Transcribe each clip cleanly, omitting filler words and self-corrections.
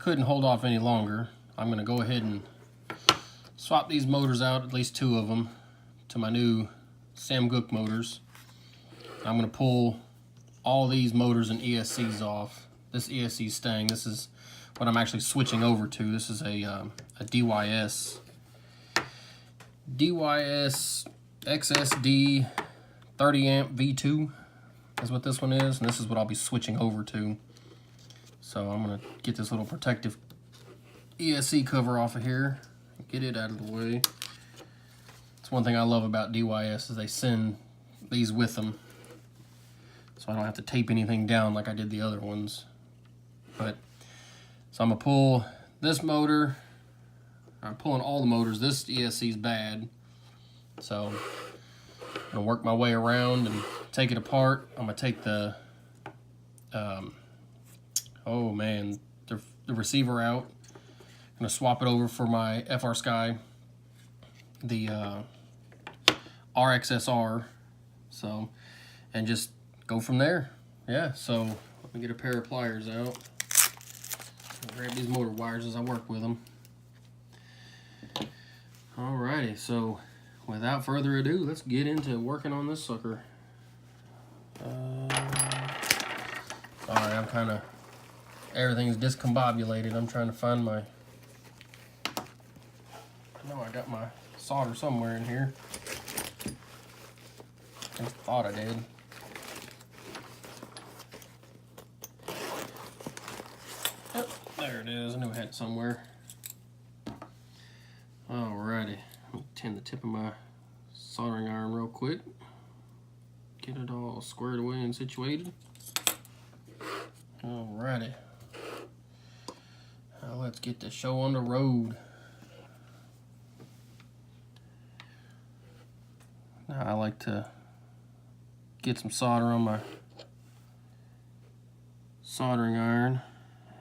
couldn't hold off any longer. I'm going to go ahead and swap these motors out, at least 2 of them, to my new Sam Gook motors. I'm going to pull all these motors and ESCs off. This ESC is staying. This is what I'm actually switching over to. This is a DYS XSD 30 amp V2 is what this one is, and this is what I'll be switching over to. So I'm going to get this little protective ESC cover off of here, get it out of the way. It's one thing I love about DYS is they send these with them, so I don't have to tape anything down like I did the other ones. But so I'm gonna pull this motor. I'm pulling all the motors. This ESC is bad, so I'm gonna work my way around and take it apart. I'm gonna take the oh man, the receiver out. I'm gonna swap it over for my FR Sky, the R-xsr. So, and just go from there. Yeah. So let me get a pair of pliers out. I'll grab these motor wires as I work with them. Alrighty. So without further ado, let's get into working on this sucker. Sorry, I'm kind of, everything's discombobulated. I'm trying to find my, I know I got my solder somewhere in here. I thought I did. Yep, there it is. I knew I had it somewhere. Alrighty. Let me tend the tip of my soldering iron real quick. Get it all squared away and situated. Alrighty. Now let's get the show on the road. Now I like to get some solder on my soldering iron,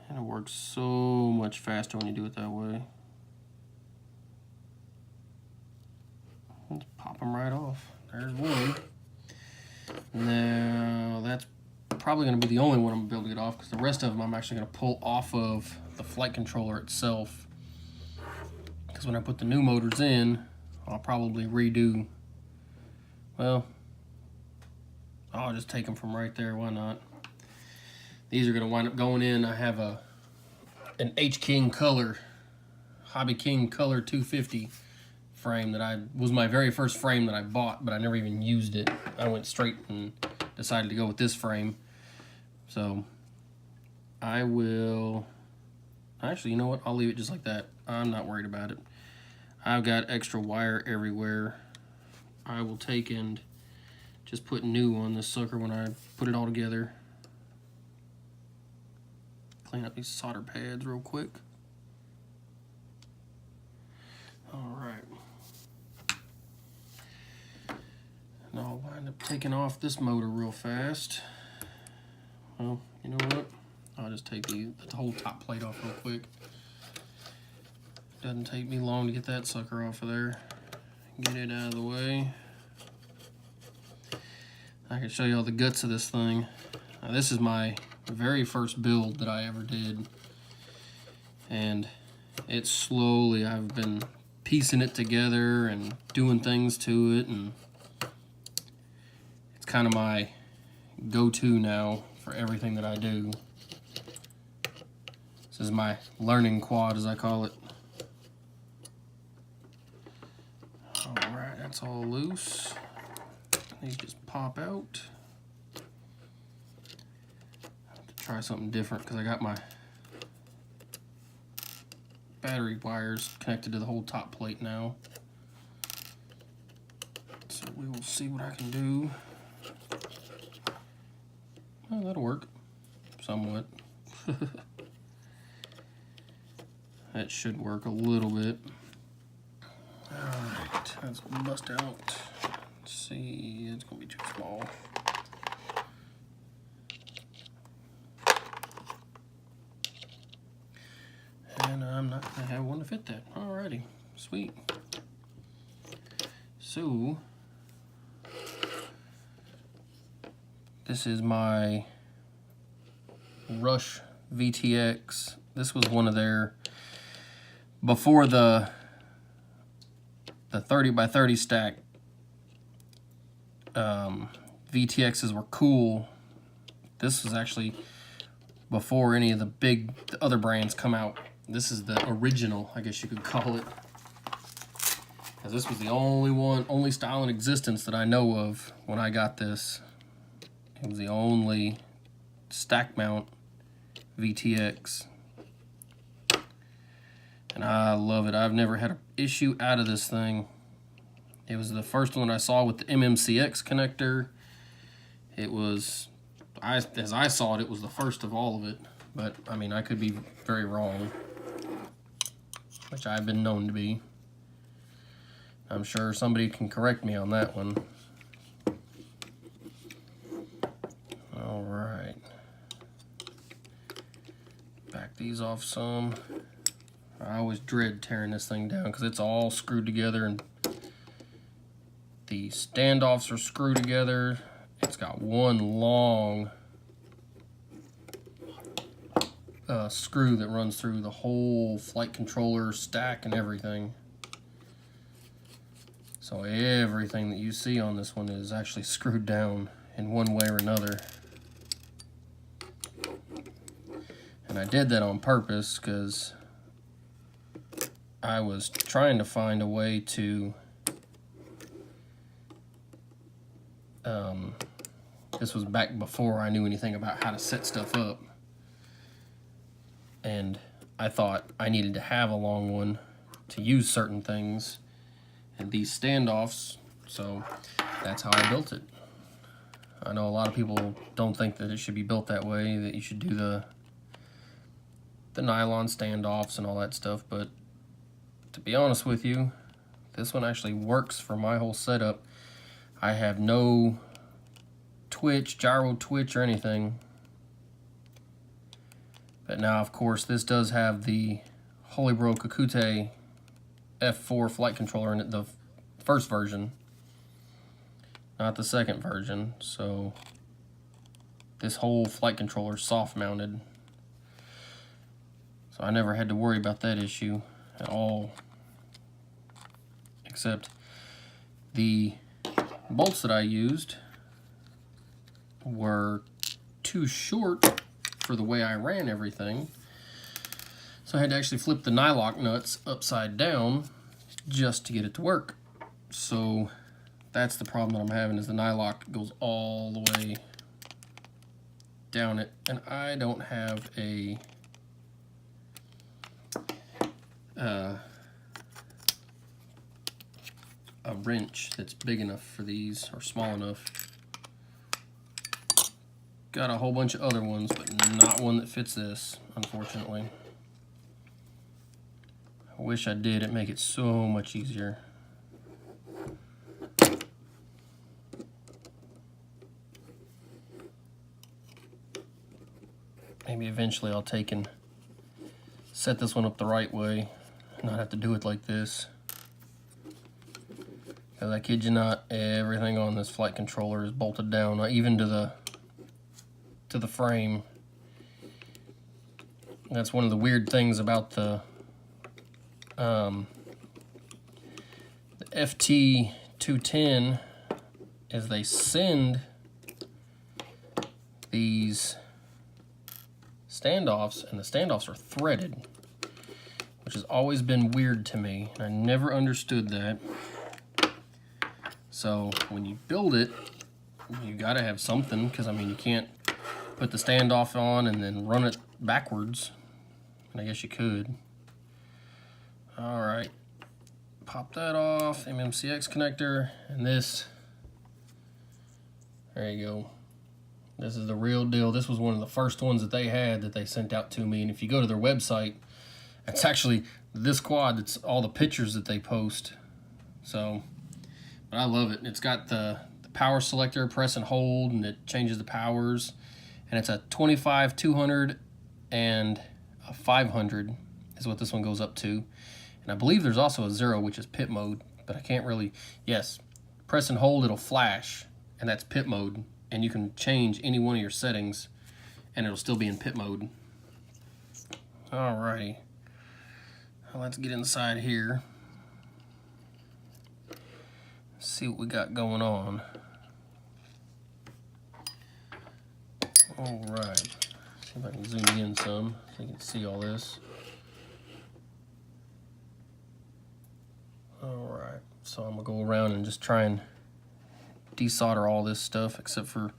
and it works so much faster when you do it that way. Let's pop them right off. There's one. Now that's probably going to be the only one I'm going to be able to get off, because the rest of them I'm actually going to pull off of the flight controller itself, because when I put the new motors in, I'll probably redo, well, I'll just take them from right there, why not? These are going to wind up going in. I have an H-King Color, Hobby King Color 250 frame that was my very first frame that I bought, but I never even used it. I went straight and decided to go with this frame. So I will, actually, you know what? I'll leave it just like that. I'm not worried about it. I've got extra wire everywhere. I will take and just put new on this sucker when I put it all together. Clean up these solder pads real quick. Alright. And I'll wind up taking off this motor real fast. Well, you know what? I'll just take the whole top plate off real quick. Doesn't take me long to get that sucker off of there. Get it out of the way. I can show you all the guts of this thing. Now, this is my very first build that I ever did, and it's slowly, I've been piecing it together and doing things to it, and it's kind of my go-to now for everything that I do. This is my learning quad, as I call it. Alright, that's all loose. These just pop out. I have to try something different because I got my battery wires connected to the whole top plate now. So we will see what I can do. Oh, that'll work somewhat. That should work a little bit. Alright, let's bust out. Let's see, it's gonna be too small. And I'm not gonna have one to fit that. Alrighty, sweet. So this is my Rush VTX This was one of their, before the 30 by 30 stack VTXs were cool. This was actually before any of the other brands come out. This is the original, I guess you could call it. Because this was the only style in existence that I know of when I got this. It was the only stack mount VTX. And I love it. I've never had an issue out of this thing. It was the first one I saw with the MMCX connector. It was, as I saw it, it was the first of all of it. But, I mean, I could be very wrong, which I've been known to be. I'm sure somebody can correct me on that one. All right. Back these off some. I always dread tearing this thing down because it's all screwed together and the standoffs are screwed together. It's got one long screw that runs through the whole flight controller stack and everything. So everything that you see on this one is actually screwed down in one way or another. And I did that on purpose because I was trying to find a way to, this was back before I knew anything about how to set stuff up. And I thought I needed to have a long one to use certain things and these standoffs, so that's how I built it. I know a lot of people don't think that it should be built that way, that you should do the nylon standoffs and all that stuff, but to be honest with you, this one actually works for my whole setup. I have no gyro twitch or anything. But now, of course, this does have the Holybro Kakute F4 flight controller in it, the first version, not the second version. So this whole flight controller is soft mounted. So I never had to worry about that issue at all. Except the bolts that I used were too short for the way I ran everything. So I had to actually flip the nylock nuts upside down just to get it to work. So that's the problem that I'm having, is the nylock goes all the way down it, and I don't have a wrench that's big enough for these, or small enough. Got a whole bunch of other ones, but not one that fits this, unfortunately. I wish I did. It'd make it so much easier. Maybe eventually I'll take and set this one up the right way, not have to do it like this. Because I kid you not, everything on this flight controller is bolted down, even to the frame. That's one of the weird things about the FT210 is they send these standoffs, and the standoffs are threaded, which has always been weird to me. I never understood that. So when you build it, you gotta have something, because I mean, you can't put the standoff on and then run it backwards. And I guess you could. All right, pop that off, MMCX connector, and this, there you go. This is the real deal. This was one of the first ones that they had that they sent out to me. And if you go to their website, it's actually this quad. It's all the pictures that they post. So, but I love it. It's got the power selector, press and hold, and it changes the powers. And it's a 25, 200, and a 500 is what this one goes up to. And I believe there's also a 0, which is pit mode, but I can't really, yes, press and hold, it'll flash, and that's pit mode. And you can change any one of your settings and it'll still be in pit mode. Alrighty, well, let's get inside here. See what we got going on. Alright, see if I can zoom in some so you can see all this. Alright, so I'm going to go around and just try and desolder all this stuff except for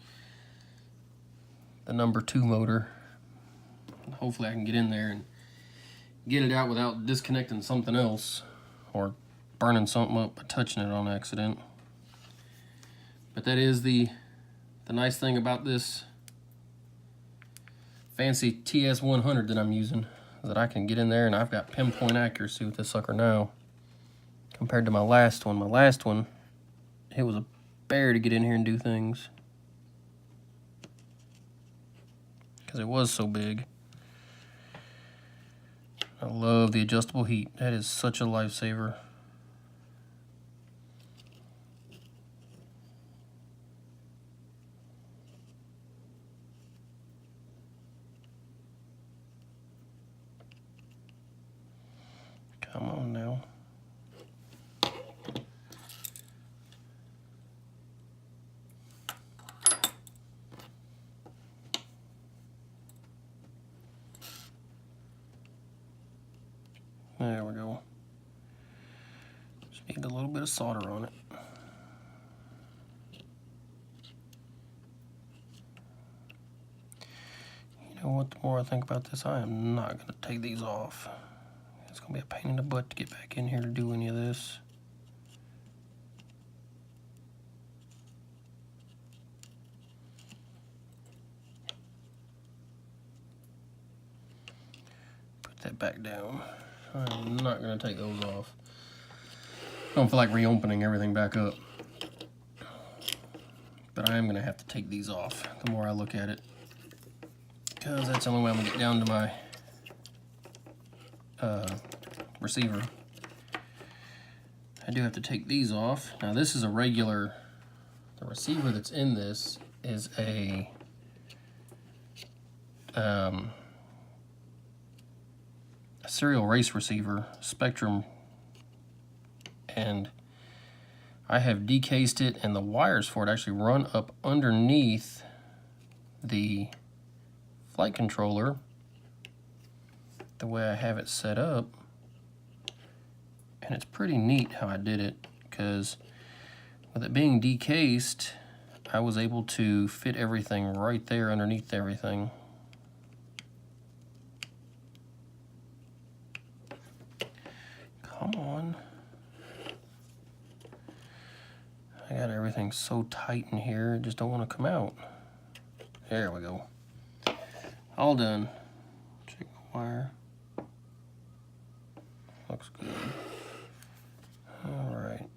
the number 2 motor. Hopefully I can get in there and get it out without disconnecting something else or burning something up by touching it on accident. But that is the nice thing about this fancy TS100 that I'm using, that I can get in there and I've got pinpoint accuracy with this sucker now compared to my last one. My last one, it was a bear to get in here and do things because it was so big. I love the adjustable heat. That is such a lifesaver. Come on now. There we go. Just need a little bit of solder on it. You know what, the more I think about this, I am not going to take these off. It's going to be a pain in the butt to get back in here to do any of this. Put that back down. I'm not going to take those off. I don't feel like reopening everything back up. But I am going to have to take these off the more I look at it, because that's the only way I'm going to get down to my receiver. I do have to take these off. Now this is a regular, the receiver that's in this is a serial race receiver, Spektrum, and I have decased it, and the wires for it actually run up underneath the flight controller the way I have it set up. And it's pretty neat how I did it, because with it being decased, I was able to fit everything right there underneath everything. Come on. I got everything so tight in here, it just don't want to come out. There we go. All done. Check the wire. Looks good. Alright.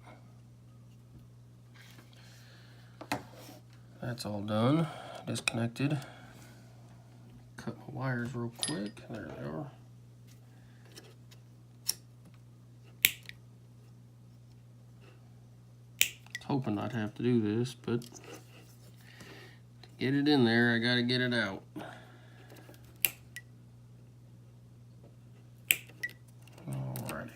That's all done. Disconnected. Cut my wires real quick. There they are. Hoping I'd have to do this, but to get it in there, I gotta get it out. Alrighty.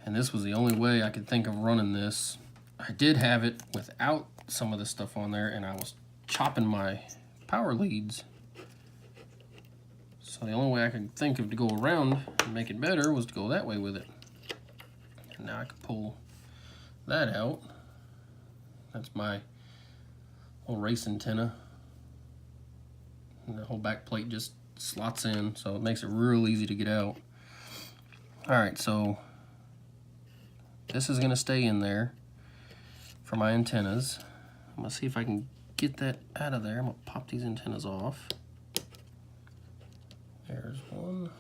And this was the only way I could think of running this. I did have it without some of this stuff on there, and I was chopping my power leads. So the only way I could think of to go around and make it better was to go that way with it. And now I can pull that out. That's my little race antenna, and the whole back plate just slots in, so it makes it real easy to get out. Alright, so this is going to stay in there for my antennas. I'm going to see if I can get that out of there. I'm going to pop these antennas off. There's one.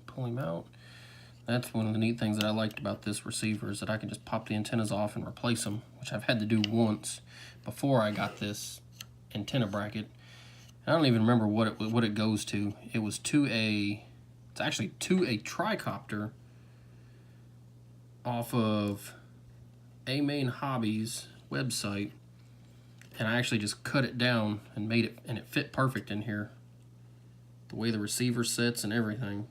Pull him out. That's one of the neat things that I liked about this receiver, is that I can just pop the antennas off and replace them, which I've had to do once before I got this antenna bracket. I don't even remember what it goes to. It was to it's actually to a tricopter off of A Main Hobbies website, and I actually just cut it down and made it, and it fit perfect in here. the way the receiver sits and everything.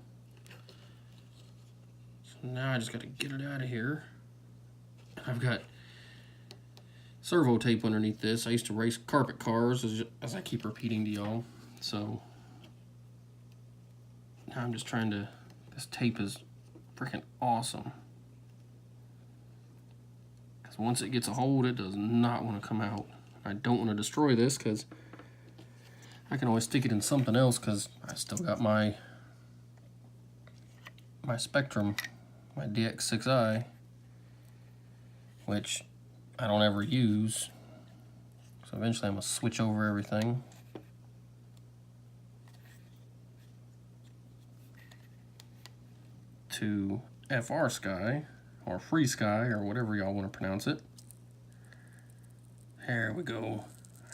So now I just got to get it out of here. I've got servo tape underneath this. I used to race carpet cars, as I keep repeating to y'all. So now I'm just trying to, this tape is freaking awesome. Because once it gets a hold, it does not want to come out. I don't want to destroy this because I can always stick it in something else, because I still got my Spektrum, my DX6i, which I don't ever use. So eventually I'm going to switch over everything. To FR-xsr, or FreeSky, or whatever y'all want to pronounce it. There we go.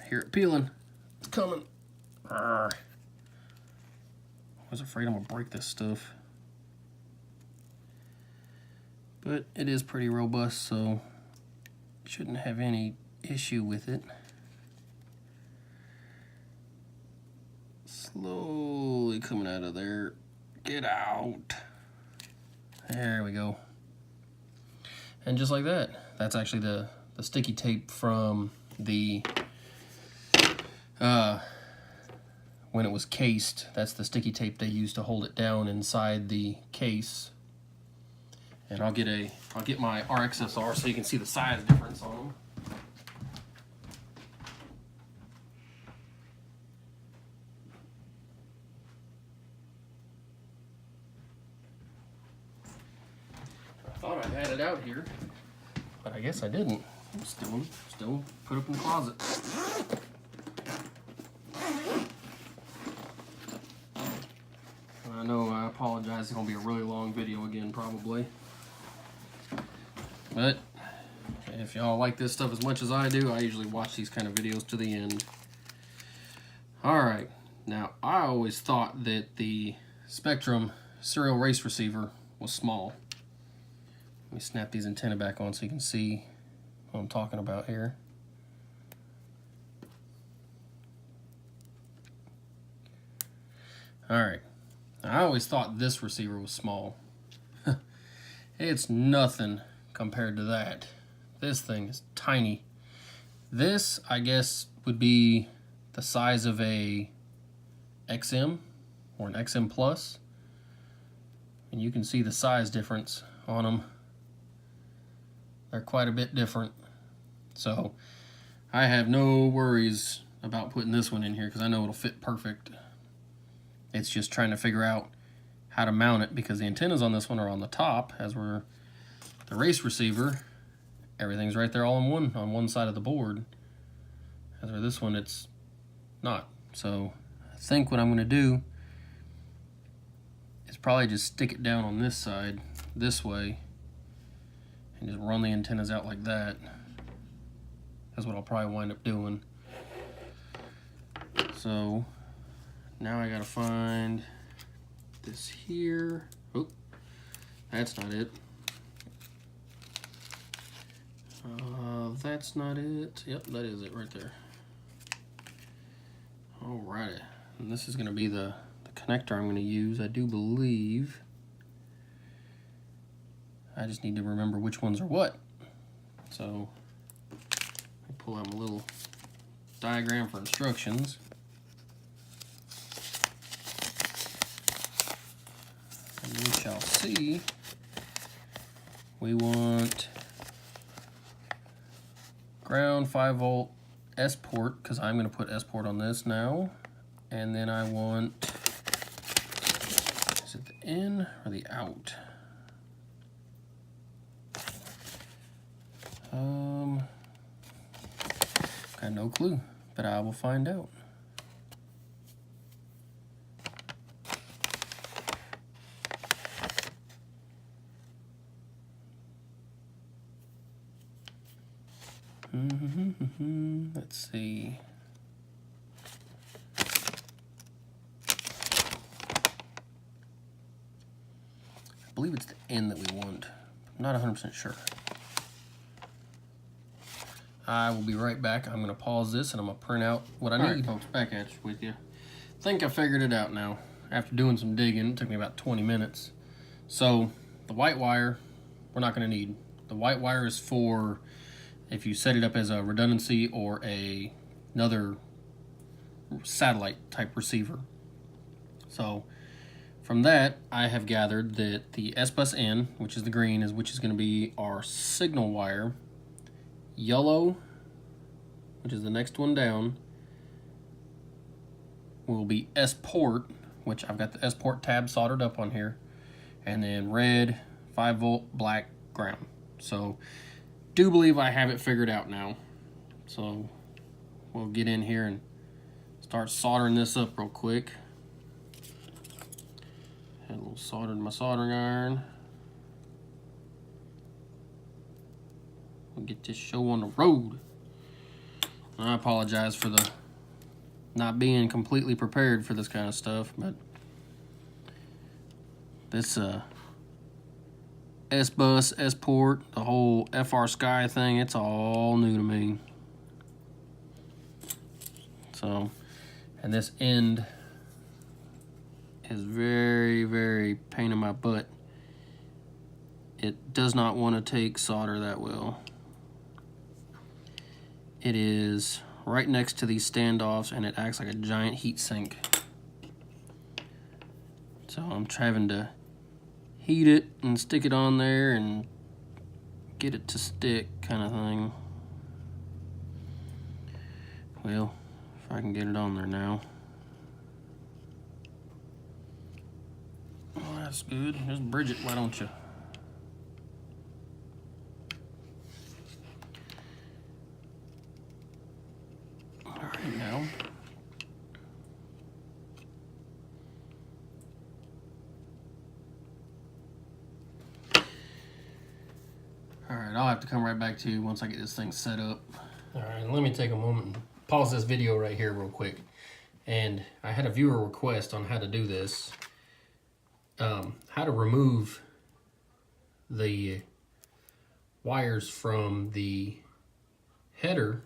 I hear it peeling. It's coming. Arrgh. I was afraid I'm going to break this stuff. But it is pretty robust, so shouldn't have any issue with it. Slowly coming out of there. Get out. There we go. And just like that, that's actually the sticky tape from the when it was cased. That's the sticky tape they used to hold it down inside the case. And I'll get my R-xsr so you can see the size difference on them. I thought I had it out here, but I guess I didn't. It's still put up in the closet. I know, I apologize. It's gonna be a really long video again, probably. But if y'all like this stuff as much as I do, I usually watch these kind of videos to the end. Alright, now I always thought that the Spektrum serial race receiver was small. Let me snap these antennae back on so you can see what I'm talking about here. Alright, I always thought this receiver was small. It's nothing compared to that. This thing is tiny. This, I guess, would be the size of a XM or an XM Plus. And you can see the size difference on them. They're quite a bit different. So I have no worries about putting this one in here because I know it'll fit perfect. It's just trying to figure out how to mount it, because the antennas on this one are on the top, as were the race receiver. Everything's right there all in one on one side of the board. As for this one, it's not. So I think what I'm going to do is probably just stick it down on this side this way and just run the antennas out like that. That's what I'll probably wind up doing. So now I gotta find this here. Oh, that's not it. That's not it. Yep, that is it right there. Alrighty, and this is gonna be the connector I'm gonna use. I do believe. I just need to remember which ones are what. So I pull out my little diagram for instructions. And we shall see. We want ground 5-volt S port, because I'm going to put S port on this now. And then I want, is it the in or the out? Got no clue, but I will find out. Let's see. I believe it's the end that we want. I'm not 100% sure. I will be right back. I'm going to pause this and I'm going to print out what I need. Folks, back at you with you. Think I figured it out now. after doing some digging, it took me about 20 minutes. So the white wire, we're not going to need. The white wire is for if you set it up as a redundancy or another satellite type receiver. So from that, I have gathered that the S bus N, which is the green, which is going to be our signal wire. Yellow, which is the next one down, will be S port, which I've got the S port tab soldered up on here, and then red, 5-volt, black, ground. So do believe I have it figured out now. So we'll get in here and start soldering this up real quick. Had a little solder in my soldering iron. We'll get this show on the road. And I apologize for the not being completely prepared for this kind of stuff, but this S-bus, S-port, the whole FR Sky thing, it's all new to me. So, and this end is very, very pain in my butt. It does not want to take solder that well. It is right next to these standoffs, and it acts like a giant heat sink. So I'm having to heat it and stick it on there and get it to stick, kind of thing. Well, if I can get it on there now. Oh, that's good. Just bridge it, why don't you? Alright, now. Alright, I'll have to come right back to you once I get this thing set up. Alright, let me take a moment and pause this video right here real quick. And I had a viewer request on how to do this. How to remove the wires from the header.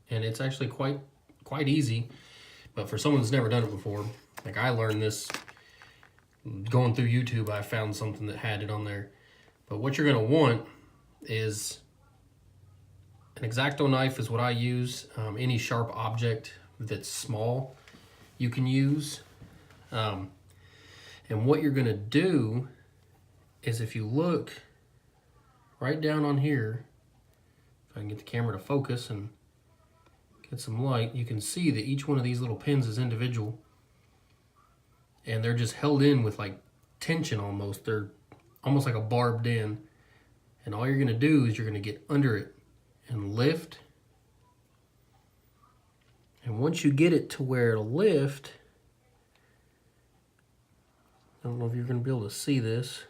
And it's actually quite easy. But for someone that's never done it before, like I learned this going through YouTube, I found something that had it on there. But what you're going to want is an X-Acto knife is what I use. Any sharp object that's small you can use. And what you're going to do is if you look right down on here, if I can get the camera to focus and get some light, you can see that each one of these little pins is individual. And they're just held in with like tension almost. They're almost like a barbed in. And all you're going to do is you're going to get under it and lift. And once you get it to where it'll lift, I don't know if you're going to be able to see this.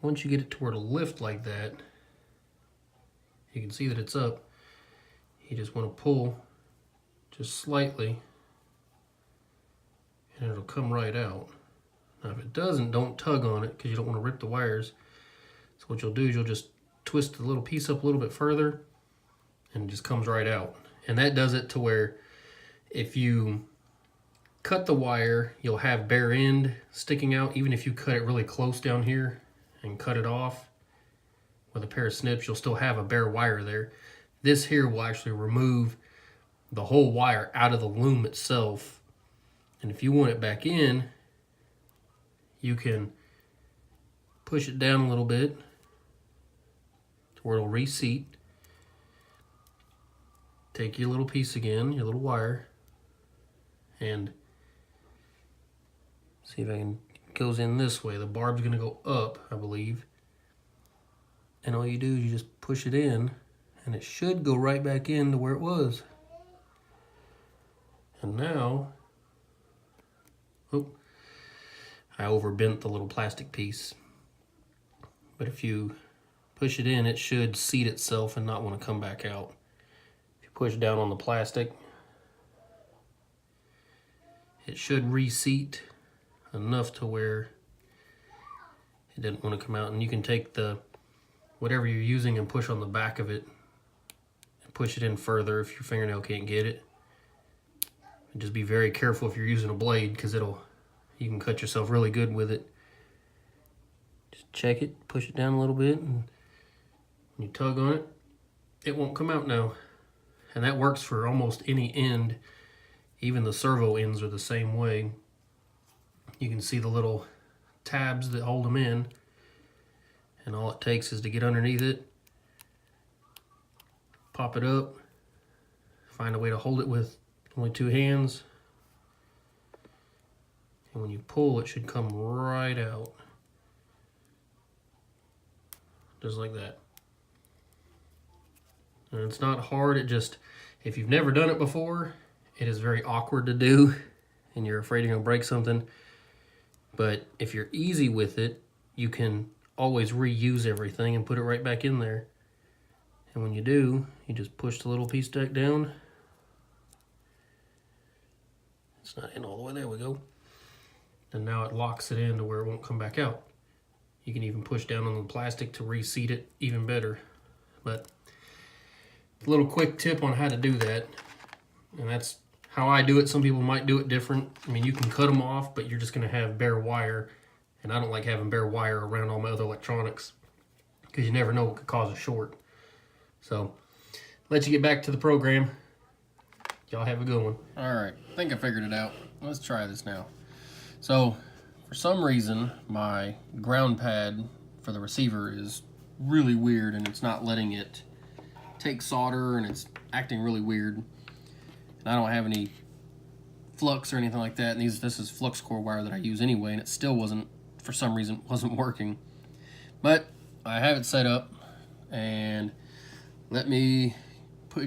Once you get it to where it'll lift like that, you can see that it's up. You just want to pull just slightly and it'll come right out. Now if it doesn't, don't tug on it because you don't want to rip the wires. So what you'll do is you'll just twist the little piece up a little bit further and it just comes right out. And that does it to where if you cut the wire, you'll have bare end sticking out. Even if you cut it really close down here and cut it off with a pair of snips, you'll still have a bare wire there. This here will actually remove the whole wire out of the loom itself. And if you want it back in, you can push it down a little bit to where it'll reseat. Take your little piece again, your little wire, and see if I can, it goes in this way. The barb's gonna go up, I believe. And all you do is you just push it in and it should go right back into where it was. And now, oh, I overbent the little plastic piece. But if you push it in, it should seat itself and not want to come back out. If you push down on the plastic, it should reseat enough to where it didn't want to come out. And you can take the whatever you're using and push on the back of it and push it in further if your fingernail can't get it. And just be very careful if you're using a blade, because you can cut yourself really good with it. Just check it, push it down a little bit, and when you tug on it, it won't come out now. And that works for almost any end. Even the servo ends are the same way. You can see the little tabs that hold them in, and all it takes is to get underneath it, pop it up, find a way to hold it with only 2 hands, and when you pull, it should come right out, just like that. And it's not hard. It just, if you've never done it before, it is very awkward to do and you're afraid you're going to break something. But if you're easy with it, you can always reuse everything and put it right back in there. And when you do, you just push the little piece deck down. It's not in all the way, there we go. And now it locks it in to where it won't come back out. You can even push down on the plastic to reseat it even better. But a little quick tip on how to do that, and that's how I do it. Some people might do it different. I mean, you can cut them off, but you're just going to have bare wire, and I don't like having bare wire around all my other electronics because you never know what could cause a short. So, let you get back to the program. Y'all have a good one. All right, I think I figured it out. Let's try this now. So, for some reason, my ground pad for the receiver is really weird, and it's not letting it take solder, and it's acting really weird. And I don't have any flux or anything like that, and this is flux core wire that I use anyway, and it still wasn't, for some reason, wasn't working. But I have it set up, and let me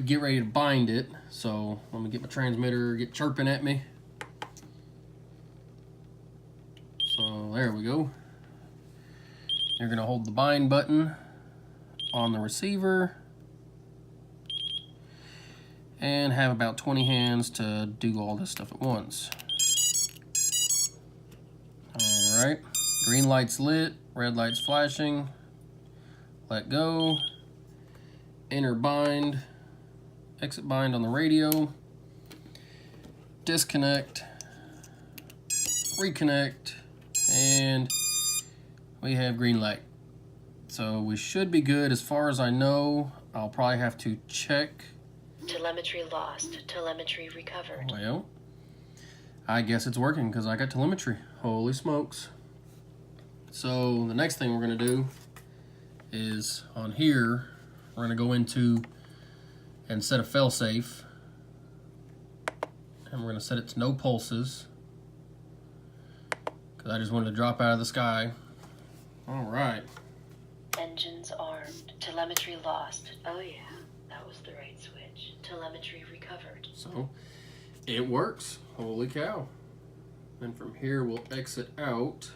get ready to bind it. So let me get my transmitter, get chirping at me. So there we go. You're gonna hold the bind button on the receiver and have about 20 hands to do all this stuff at once. All right, green light's lit, red light's flashing. Let go, enter bind, exit bind on the radio, disconnect, reconnect, and we have green light. So we should be good as far as I know. I'll probably have to check. Telemetry lost, telemetry recovered. Well, I guess it's working because I got telemetry. Holy smokes. So the next thing we're gonna do is on here, we're gonna go into and set a failsafe, and we're gonna set it to no pulses because I just wanted to drop out of the sky. All right. Engines armed, telemetry lost. Oh yeah, that was the right switch. Telemetry recovered. So it works. Holy cow. And from here we'll exit out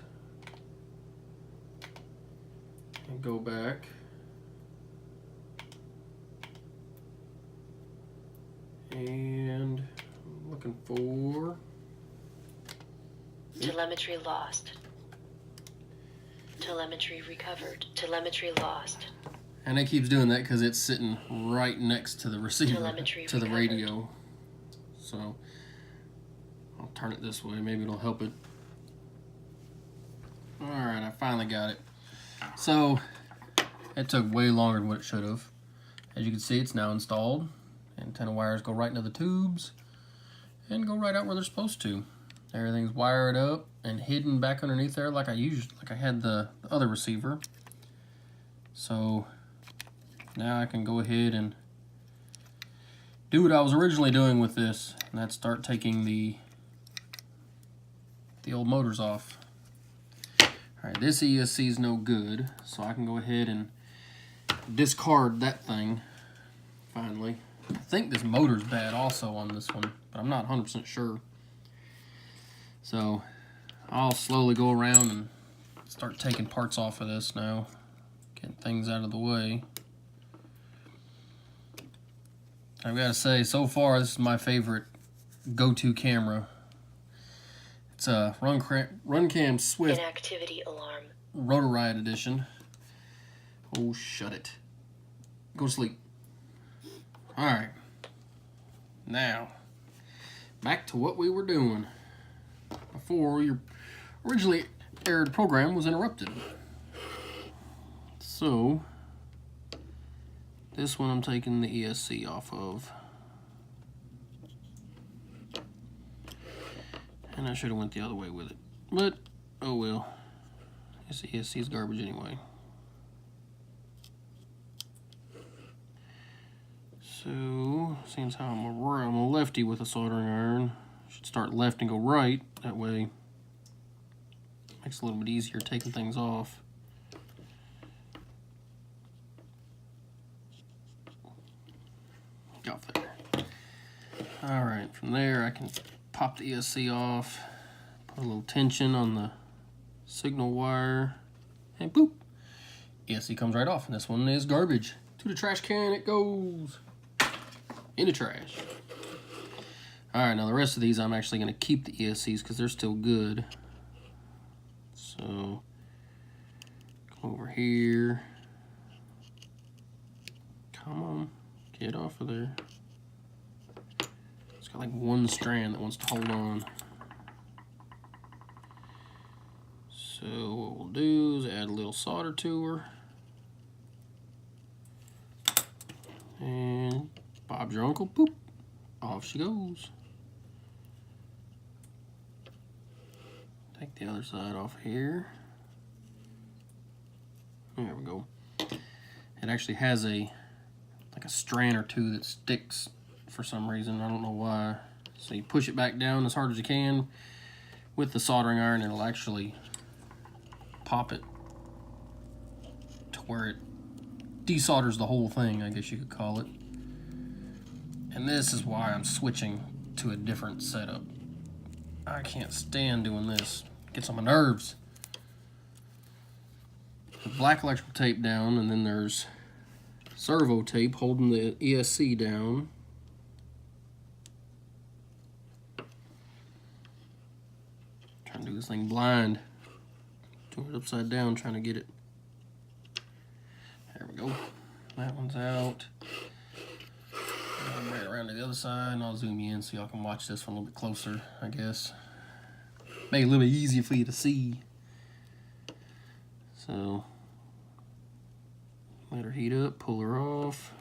and go back. And I'm looking for telemetry lost. Telemetry recovered. Telemetry lost. And it keeps doing that because it's sitting right next to the receiver, Telemetry to the recovered. radio. So I'll turn it this way. Maybe it'll help it. All right, I finally got it. So it took way longer than what it should have. As you can see, it's now installed. Antenna wires go right into the tubes and go right out where they're supposed to. Everything's wired up and hidden back underneath there like I had the other receiver. So now I can go ahead and do what I was originally doing with this, and that's start taking the old motors off. Alright, this ESC is no good, so I can go ahead and discard that thing finally. I think this motor's bad also on this one, but I'm not 100% sure. So I'll slowly go around and start taking parts off of this now, getting things out of the way. I've got to say, so far this is my favorite go-to camera. It's a Runcam Swift Inactivity alarm. Rotoride edition. Oh, shut it. Go to sleep. Alright. Now, back to what we were doing before your originally aired program was interrupted. So, this one I'm taking the ESC off of. And I should have went the other way with it. But, oh well. This ESC is garbage anyway. So, seeing as how I'm a lefty with a soldering iron, I should start left and go right. That way, makes it a little bit easier taking things off. Get off there. Alright, from there I can pop the ESC off, put a little tension on the signal wire, and boop! ESC comes right off, and this one is garbage. To the trash can it goes. In the trash. Alright, now the rest of these I'm actually going to keep the ESCs because they're still good. So, come over here. Come on, get off of there. It's got like one strand that wants to hold on. So what we'll do is add a little solder to her. And Bob's your uncle, boop, off she goes. Take the other side off here. There we go. It actually has like a strand or two that sticks for some reason. I don't know why. So you push it back down as hard as you can with the soldering iron, and it'll actually pop it to where it desolders the whole thing, I guess you could call it. And this is why I'm switching to a different setup. I can't stand doing this. It gets on my nerves. The black electrical tape down, and then there's servo tape holding the ESC down. Trying to do this thing blind. Doing it upside down, trying to get it. There we go. That one's out. I'm right around to the other side, and I'll zoom you in so y'all can watch this one a little bit closer, I guess. Make it a little bit easier for you to see. So, let her heat up, pull her off.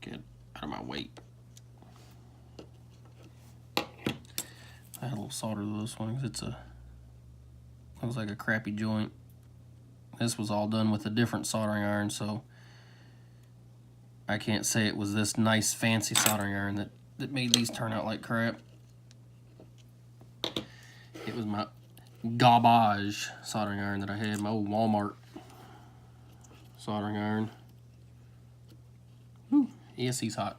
Get out of my way. I had a little solder to this one because looks like a crappy joint. This was all done with a different soldering iron, so I can't say it was this nice fancy soldering iron that made these turn out like crap. It was my garbage soldering iron that I had, my old Walmart soldering iron. Whew, ESC's hot.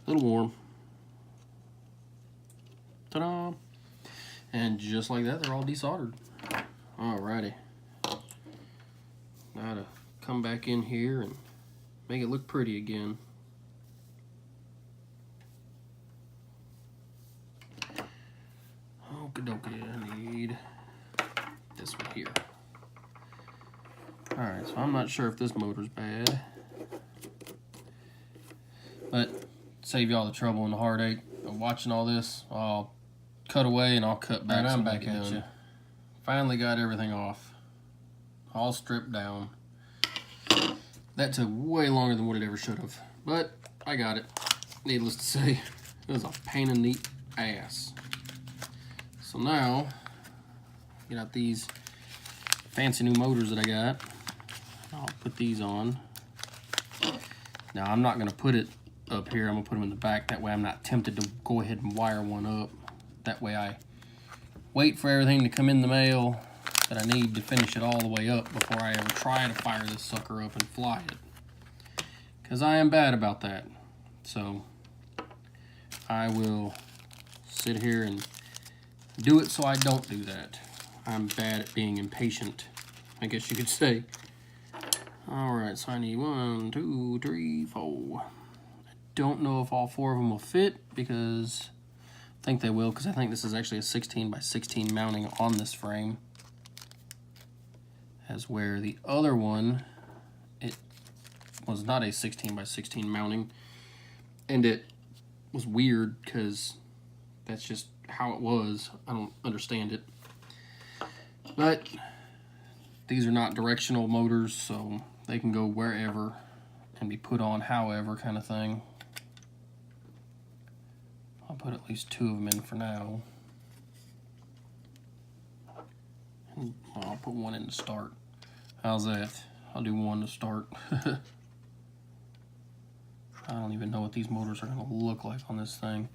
A little warm. Ta-da! And just like that, they're all desoldered. Alrighty. Now to come back in here and make it look pretty again. Okie dokie, I need this one here. Alright, so I'm not sure if this motor's bad, but save y'all the trouble and the heartache of watching all this. I'll cut away and I'll cut back. And I'm back at you. Finally got everything off, all stripped down. That took way longer than what it ever should have, but I got it. Needless to say, it was a pain in the ass. So now, get out these fancy new motors that I got. I'll put these on. Now I'm not gonna put it up here, I'm gonna put them in the back. That way I'm not tempted to go ahead and wire one up. That way I wait for everything to come in the mail that I need to finish it all the way up before I ever try to fire this sucker up and fly it. Because I am bad about that. So I will sit here and do it so I don't do that. I'm bad at being impatient, I guess you could say. Alright, so I need 1, 2, 3, 4. I don't know if all 4 of them will fit because I think they will, because I think this is actually a 16 by 16 mounting on this frame. As where the other one, it was not a 16 by 16 mounting. And it was weird because that's just how it was. I don't understand it. But these are not directional motors, so they can go wherever and be put on however kind of thing. I'll put at least 2 of them in for now. And I'll put 1 in to start. How's that? I'll do 1 to start. I don't even know what these motors are going to look like on this thing.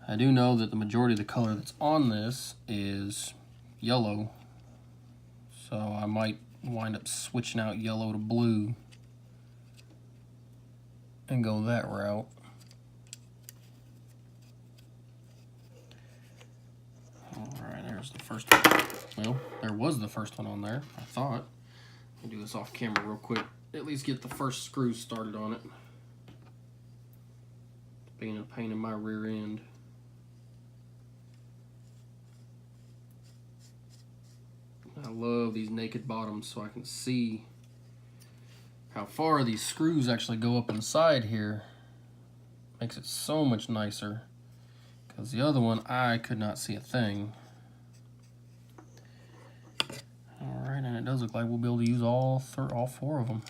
I do know that the majority of the color that's on this is yellow. So I might wind up switching out yellow to blue and go that route. Alright, there's the first one. Well, there was the first one on there, I thought. I'll do this off camera real quick. At least get the first screw started on it. Being a pain in my rear end. I love these naked bottoms so I can see how far these screws actually go up inside here. Makes it so much nicer. Because the other one, I could not see a thing. Alright, and it does look like we'll be able to use all 4 of them.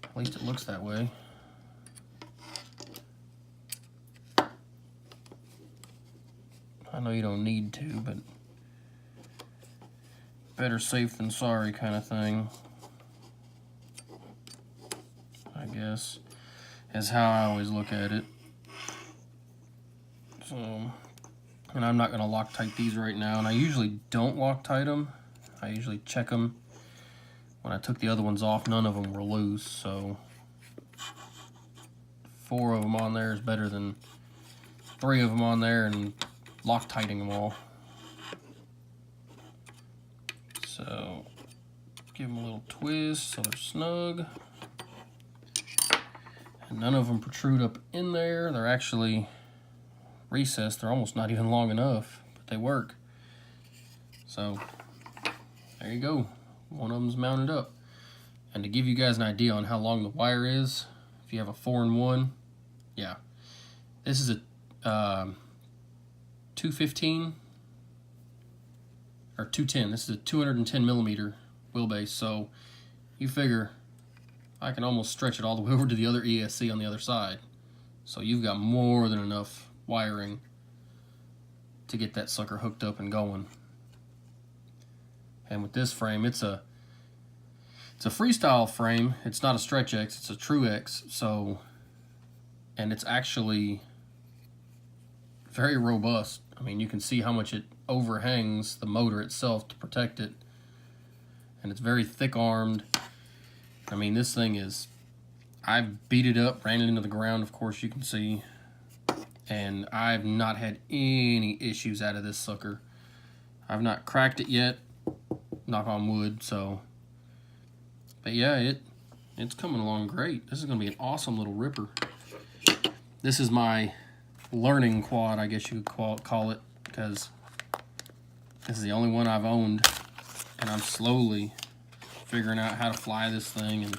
At least it looks that way. I know you don't need to, but better safe than sorry kind of thing, I guess, is how I always look at it. So, and I'm not going to Loctite these right now, and I usually don't Loctite them. I usually check them. When I took the other ones off, none of them were loose, so 4 of them on there is better than 3 of them on there and Loctiting them all. So, give them a little twist so they're snug. And none of them protrude up in there. They're actually recessed. They're almost not even long enough, but they work. So, there you go. One of them's mounted up. And to give you guys an idea on how long the wire is, if you have a 4-in-1, yeah. This is a 215 or 210. This is a 210 millimeter wheelbase, so you figure I can almost stretch it all the way over to the other ESC on the other side. So you've got more than enough wiring to get that sucker hooked up and going. And with this frame, it's a freestyle frame. It's not a stretch X, it's a true X. So, and it's actually very robust. I mean, you can see how much it overhangs the motor itself to protect it. And it's very thick armed. I mean, this thing is, I've beat it up, ran it into the ground, of course you can see. And I've not had any issues out of this sucker. I've not cracked it yet, knock on wood, so. But yeah, it's coming along great. This is gonna be an awesome little ripper. This is my learning quad, I guess you could call it, because this is the only one I've owned, and I'm slowly figuring out how to fly this thing and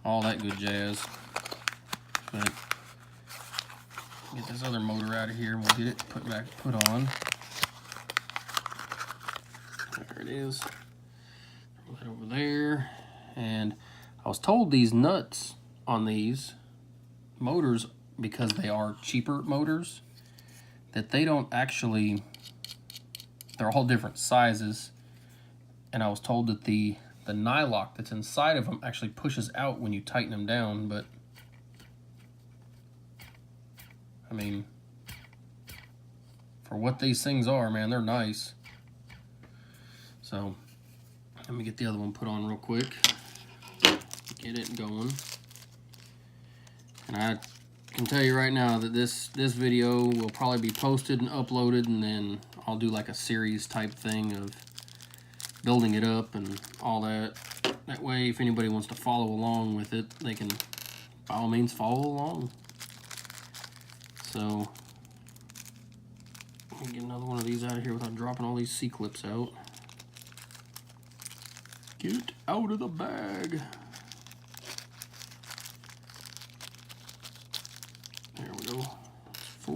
all that good jazz. But get this other motor out of here and we'll get it put on. There it is. Put that over there. And I was told these nuts on these motors, because they are cheaper motors, that they don't actually, they're all different sizes. And I was told that the nylock that's inside of them actually pushes out when you tighten them down, but I mean, for what these things are, man, they're nice. So, let me get the other one put on real quick. Get it going. And I can tell you right now that this video will probably be posted and uploaded, and then I'll do like a series type thing of building it up and all that. That way, if anybody wants to follow along with it, they can, by all means, follow along. So, let me get another one of these out of here without dropping all these C-clips out. Get out of the bag. we go. 4.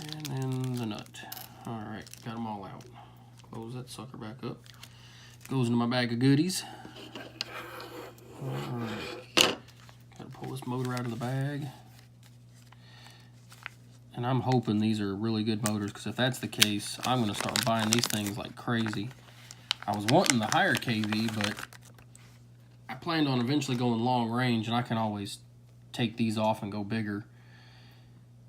And then the nut. Alright, got them all out. Close that sucker back up. Goes into my bag of goodies. Alright. Gotta pull this motor out of the bag. And I'm hoping these are really good motors, because if that's the case, I'm going to start buying these things like crazy. I was wanting the higher KV, but I planned on eventually going long range, and I can always take these off and go bigger.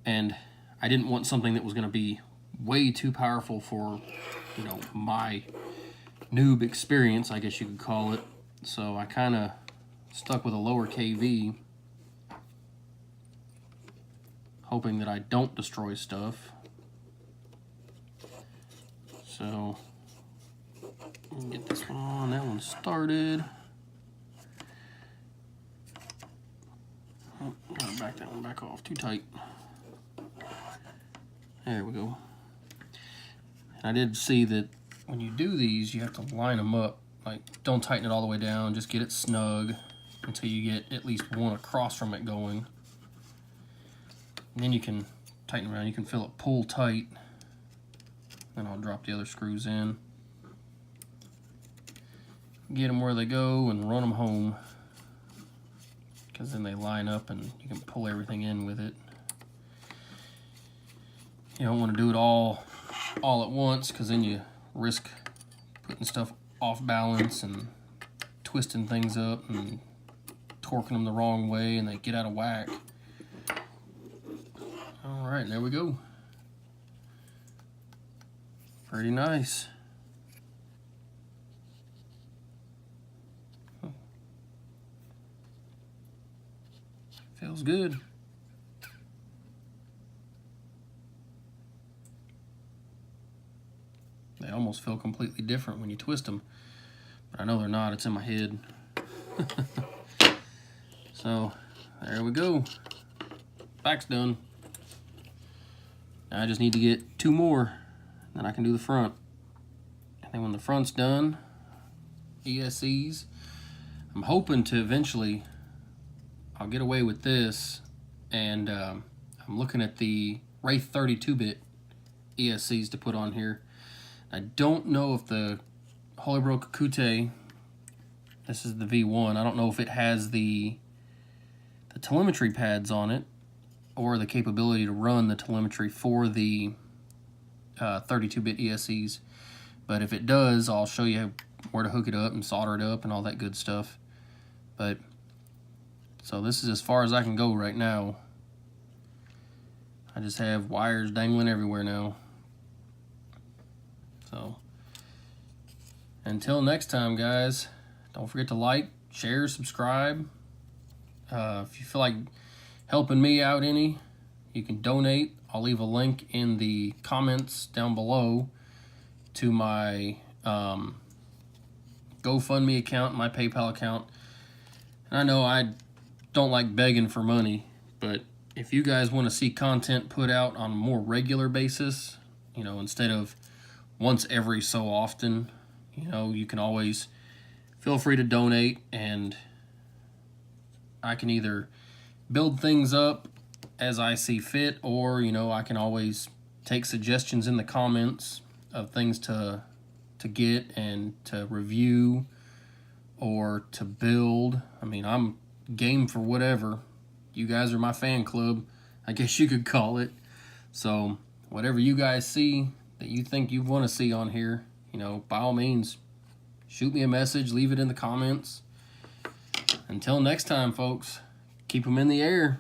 And I didn't want something that was going to be way too powerful for, you know, my noob experience, I guess you could call it. So I kind of stuck with a lower KV, hoping that I don't destroy stuff. So, get this one on, that one started. Oh, gotta back that one back off, too tight. There we go. And I did see that when you do these, you have to line them up. Like, don't tighten it all the way down, just get it snug until you get at least one across from it going. And then you can tighten around, you can feel it pull tight. Then I'll drop the other screws in. Get them where they go and run them home. Because then they line up and you can pull everything in with it. You don't want to do it all at once, because then you risk putting stuff off balance and twisting things up and torquing them the wrong way and they get out of whack. Alright, there we go. Pretty nice. Feels good. They almost feel completely different when you twist them, but I know they're not. It's in my head. So there we go. Back's done. Now I just need to get 2 more, then I can do the front. And then when the front's done, ESCs. I'm hoping to eventually, I'll get away with this, and I'm looking at the Wraith 32-bit ESCs to put on here. I don't know if the Holybrook Kute, this is the V1, I don't know if it has the telemetry pads on it, or the capability to run the telemetry for the 32-bit ESCs. But if it does, I'll show you where to hook it up and solder it up and all that good stuff. But so this is as far as I can go right now. I just have wires dangling everywhere now. So until next time, guys, don't forget to like, share, subscribe. If you feel like helping me out any, you can donate. I'll leave a link in the comments down below to my GoFundMe account, my PayPal account. And I know I don't like begging for money, but if you guys want to see content put out on a more regular basis, you know, instead of once every so often, you know, you can always feel free to donate, and I can either build things up as I see fit, or, you know, I can always take suggestions in the comments of things to get and to review or to build. I mean, I'm game for whatever. You guys are my fan club, I guess you could call it. So whatever you guys see that you think you want to see on here, you know, by all means, shoot me a message, leave it in the comments. Until next time, folks, keep them in the air.